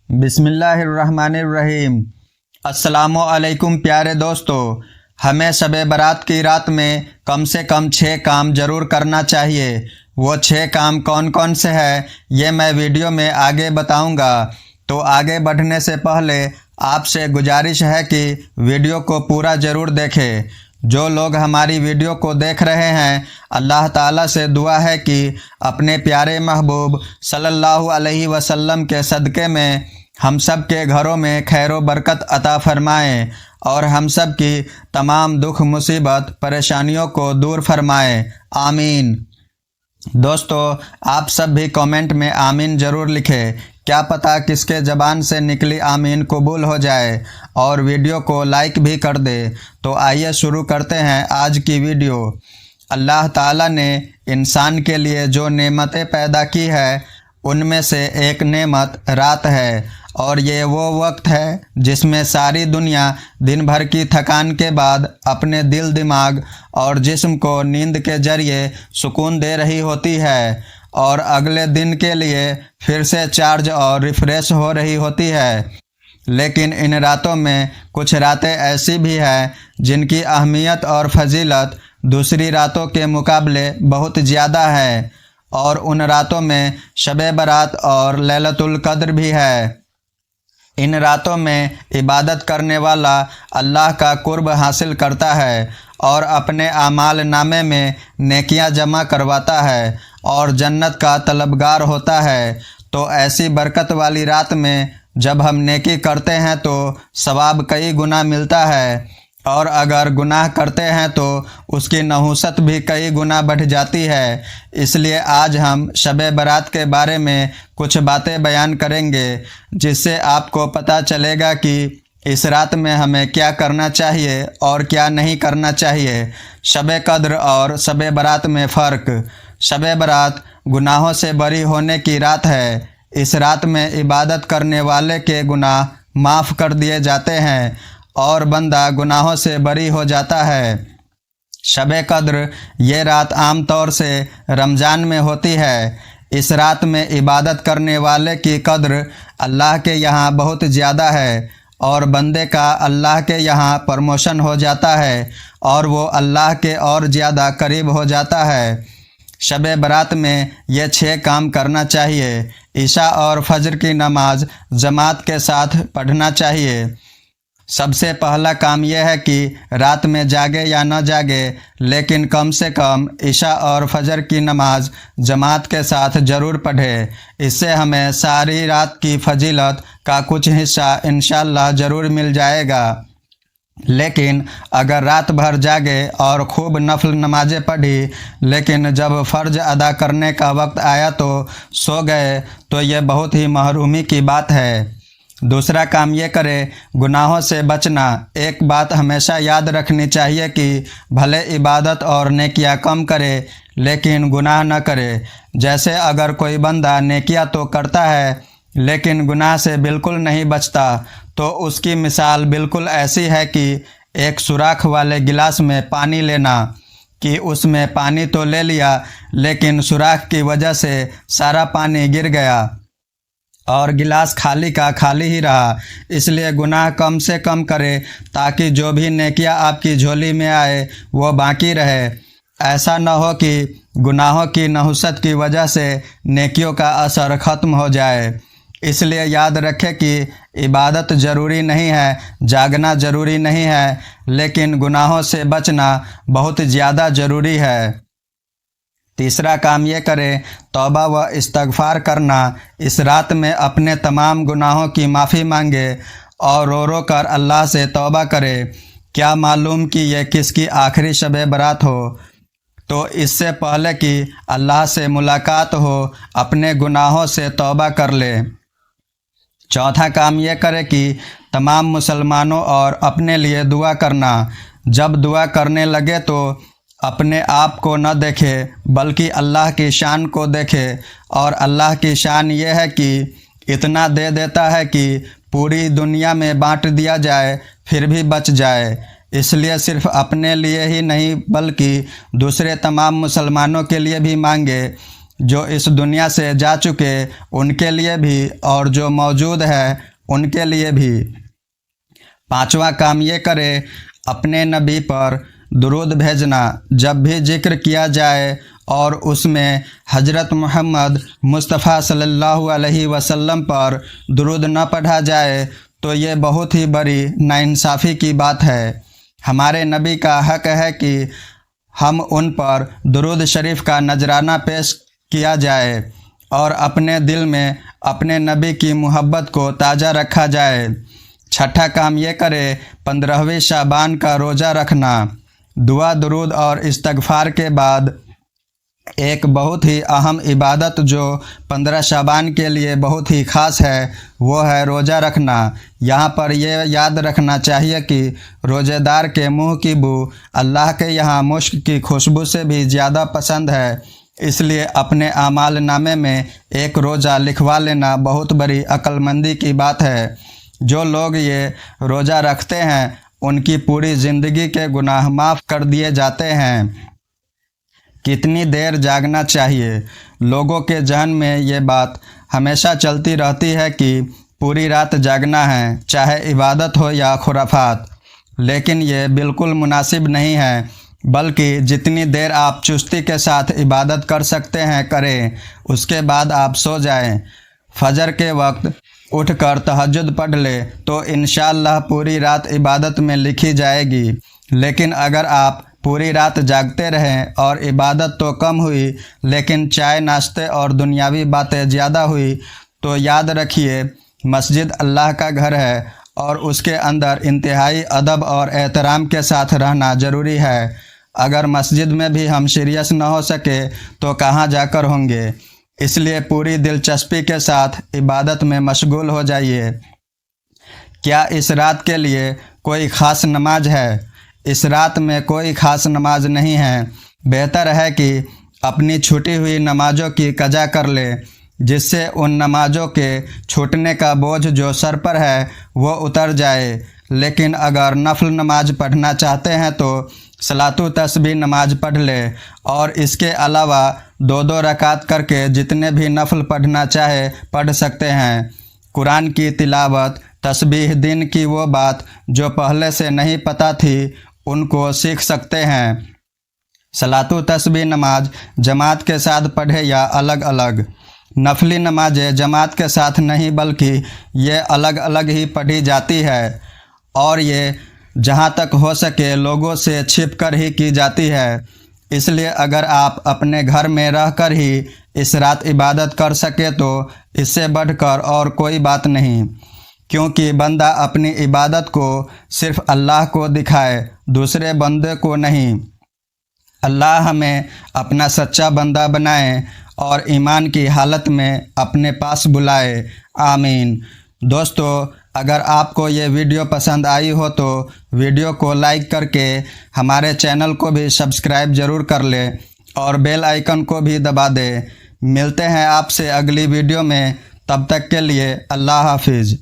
بسم اللہ الرحمن الرحیم۔ السلام علیکم پیارے دوستو، ہمیں شب برات کی رات میں کم سے کم 6 کام ضرور کرنا چاہیے۔ وہ 6 کام کون کون سے ہیں یہ میں ویڈیو میں آگے بتاؤں گا، تو آگے بڑھنے سے پہلے آپ سے گزارش ہے کہ ویڈیو کو پورا ضرور دیکھیں۔ جو لوگ ہماری ویڈیو کو دیکھ رہے ہیں، اللہ تعالیٰ سے دعا ہے کہ اپنے پیارے محبوب صلی اللہ علیہ وسلم کے صدقے میں ہم سب کے گھروں میں خیر و برکت عطا فرمائیں اور ہم سب کی تمام دکھ مصیبت پریشانیوں کو دور فرمائیں، آمین۔ دوستو، آپ سب بھی کامنٹ میں آمین ضرور لکھیں، کیا پتہ کس کے زبان سے نکلی آمین قبول ہو جائے، اور ویڈیو کو لائک بھی کر دے۔ تو آئیے شروع کرتے ہیں آج کی ویڈیو۔ اللہ تعالیٰ نے انسان کے لیے جو نعمتیں پیدا کی ہے ان میں سے ایک نعمت رات ہے، اور یہ وہ وقت ہے جس میں ساری دنیا دن بھر کی تھکان کے بعد اپنے دل دماغ اور جسم کو نیند کے ذریعے سکون دے رہی ہوتی ہے اور اگلے دن کے لیے پھر سے چارج اور ریفریش ہو رہی ہوتی ہے۔ لیکن ان راتوں میں کچھ راتیں ایسی بھی ہیں جن کی اہمیت اور فضیلت دوسری راتوں کے مقابلے بہت زیادہ ہے، اور ان راتوں میں شب برات اور لیلۃ القدر بھی ہے۔ ان راتوں میں عبادت کرنے والا اللہ کا قرب حاصل کرتا ہے اور اپنے اعمال نامے میں نیکیاں جمع کرواتا ہے اور جنت کا طلبگار ہوتا ہے۔ تو ایسی برکت والی رات میں جب ہم نیکی کرتے ہیں تو ثواب کئی گنا ملتا ہے، اور اگر گناہ کرتے ہیں تو اس کی نحوست بھی کئی گنا بڑھ جاتی ہے۔ اس لیے آج ہم شب برات کے بارے میں کچھ باتیں بیان کریں گے، جس سے آپ کو پتہ چلے گا کہ اس رات میں ہمیں کیا کرنا چاہیے اور کیا نہیں کرنا چاہیے۔ شب قدر اور شب برات میں فرق۔ شب برات گناہوں سے بری ہونے کی رات ہے۔ اس رات میں عبادت کرنے والے کے گناہ معاف کر دیے جاتے ہیں اور بندہ گناہوں سے بری ہو جاتا ہے۔ شب قدر یہ رات عام طور سے رمضان میں ہوتی ہے۔ اس رات میں عبادت کرنے والے کی قدر اللہ کے یہاں بہت زیادہ ہے، اور بندے کا اللہ کے یہاں پروموشن ہو جاتا ہے اور وہ اللہ کے اور زیادہ قریب ہو جاتا ہے۔ شب برات میں یہ 6 کام کرنا چاہیے۔ عشاء اور فجر کی نماز جماعت کے ساتھ پڑھنا چاہیے۔ سب سے پہلا کام یہ ہے کہ رات میں جاگے یا نہ جاگے، لیکن کم سے کم عشاء اور فجر کی نماز جماعت کے ساتھ ضرور پڑھے۔ اس سے ہمیں ساری رات کی فضیلت کا کچھ حصہ انشاءاللہ ضرور مل جائے گا۔ لیکن اگر رات بھر جاگے اور خوب نفل نمازیں پڑھی، لیکن جب فرض ادا کرنے کا وقت آیا تو سو گئے، تو یہ بہت ہی محرومی کی بات ہے۔ دوسرا کام یہ کرے گناہوں سے بچنا۔ ایک بات ہمیشہ یاد رکھنی چاہیے کہ بھلے عبادت اور نیکیاں کم کرے لیکن گناہ نہ کرے۔ جیسے اگر کوئی بندہ نیکیاں تو کرتا ہے لیکن گناہ سے بالکل نہیں بچتا، تو اس کی مثال بالکل ایسی ہے کہ ایک سوراخ والے گلاس میں پانی لینا، کہ اس میں پانی تو لے لیا لیکن سوراخ کی وجہ سے سارا پانی گر گیا اور گلاس خالی کا خالی ہی رہا۔ اس لیے گناہ کم سے کم کرے تاکہ جو بھی نیکیاں آپ کی جھولی میں آئے وہ باقی رہے۔ ایسا نہ ہو کہ گناہوں کی نحوست کی وجہ سے نیکیوں کا اثر ختم ہو جائے۔ اس لیے یاد رکھے کہ عبادت ضروری نہیں ہے، جاگنا ضروری نہیں ہے، لیکن گناہوں سے بچنا بہت زیادہ ضروری ہے۔ تیسرا کام یہ کرے توبہ و استغفار کرنا۔ اس رات میں اپنے تمام گناہوں کی معافی مانگے اور رو رو کر اللہ سے توبہ کرے۔ کیا معلوم کہ یہ کس کی آخری شب برات ہو، تو اس سے پہلے کہ اللہ سے ملاقات ہو اپنے گناہوں سے توبہ کر لے۔ چوتھا کام یہ کرے کہ تمام مسلمانوں اور اپنے لیے دعا کرنا۔ جب دعا کرنے لگے تو اپنے آپ کو نہ دیکھے بلکہ اللہ کی شان کو دیکھے، اور اللہ کی شان یہ ہے کہ اتنا دے دیتا ہے کہ پوری دنیا میں بانٹ دیا جائے پھر بھی بچ جائے۔ اس لیے صرف اپنے لیے ہی نہیں بلکہ دوسرے تمام مسلمانوں کے لیے بھی مانگے۔ جو اس دنیا سے جا چکے ان کے لیے بھی اور جو موجود ہے ان کے لیے بھی۔ پانچواں کام یہ کرے اپنے نبی پر درود بھیجنا۔ جب بھی ذکر کیا جائے اور اس میں حضرت محمد مصطفیٰ صلی اللہ علیہ وسلم پر درود نہ پڑھا جائے تو یہ بہت ہی بڑی ناانصافی کی بات ہے۔ ہمارے نبی کا حق ہے کہ ہم ان پر درود شریف کا نذرانہ پیش کیا جائے اور اپنے دل میں اپنے نبی کی محبت کو تازہ رکھا جائے۔ چھٹا کام یہ کرے 15ویں شعبان کا روزہ رکھنا۔ دعا درود اور استغفار کے بعد ایک بہت ہی اہم عبادت جو 15 شعبان کے لیے بہت ہی خاص ہے وہ ہے روزہ رکھنا۔ یہاں پر یہ یاد رکھنا چاہیے کہ روزہ دار کے منہ کی بو اللہ کے یہاں مشک کی خوشبو سے بھی زیادہ پسند ہے، اس لیے اپنے اعمال نامے میں ایک روزہ لکھوا لینا بہت بڑی عقل مندی کی بات ہے۔ جو لوگ یہ روزہ رکھتے ہیں ان کی پوری زندگی کے گناہ معاف کر دیے جاتے ہیں۔ کتنی دیر جاگنا چاہیے؟ لوگوں کے ذہن میں یہ بات ہمیشہ چلتی رہتی ہے کہ پوری رات جاگنا ہے، چاہے عبادت ہو یا خرافات، لیکن یہ بالکل مناسب نہیں ہے، بلکہ جتنی دیر آپ چستی کے ساتھ عبادت کر سکتے ہیں کریں، اس کے بعد آپ سو جائیں۔ فجر کے وقت اٹھ کر تہجد پڑھ لے تو انشاءاللہ پوری رات عبادت میں لکھی جائے گی، لیکن اگر آپ پوری رات جاگتے رہیں اور عبادت تو کم ہوئی لیکن چائے ناشتے اور دنیاوی باتیں زیادہ ہوئی تو یاد رکھیے مسجد اللہ کا گھر ہے اور اس کے اندر انتہائی ادب اور احترام کے ساتھ رہنا ضروری ہے۔ اگر مسجد میں بھی ہم سیریس نہ ہو سکے تو کہاں جا کر ہوں گے؟ اس لیے پوری دلچسپی کے ساتھ عبادت میں مشغول ہو جائیے۔ کیا اس رات کے لیے کوئی خاص نماز ہے؟ اس رات میں کوئی خاص نماز نہیں ہے۔ بہتر ہے کہ اپنی چھوٹی ہوئی نمازوں کی قضا کر لے، جس سے ان نمازوں کے چھوٹنے کا بوجھ جو سر پر ہے وہ اتر جائے۔ لیکن اگر نفل نماز پڑھنا چاہتے ہیں تو صلاۃ و تسبیح نماز پڑھ لے اور اس کے علاوہ 2 رکعت کر کے جتنے بھی نفل پڑھنا چاہے پڑھ سکتے ہیں۔ قرآن کی تلاوت، تسبیح، دین کی وہ بات جو پہلے سے نہیں پتہ تھی ان کو سیکھ سکتے ہیں۔ صلاۃ و تسبیح نماز جماعت کے ساتھ پڑھے یا الگ الگ؟ نفلی نمازیں جماعت کے ساتھ نہیں بلکہ یہ الگ الگ ہی پڑھی جاتی ہے، اور یہ جہاں تک ہو سکے لوگوں سے چھپ کر ہی کی جاتی ہے۔ اس لیے اگر آپ اپنے گھر میں رہ کر ہی اس رات عبادت کر سکے تو اس سے بڑھ کر اور کوئی بات نہیں، کیونکہ بندہ اپنی عبادت کو صرف اللہ کو دکھائے، دوسرے بندے کو نہیں۔ اللہ ہمیں اپنا سچا بندہ بنائے اور ایمان کی حالت میں اپنے پاس بلائے، آمین۔ دوستو، اگر آپ کو یہ ویڈیو پسند آئی ہو تو ویڈیو کو لائک کر کے ہمارے چینل کو بھی سبسکرائب ضرور کر لیں اور بیل آئیکن کو بھی دبا دیں۔ ملتے ہیں آپ سے اگلی ویڈیو میں، تب تک کے لیے اللہ حافظ۔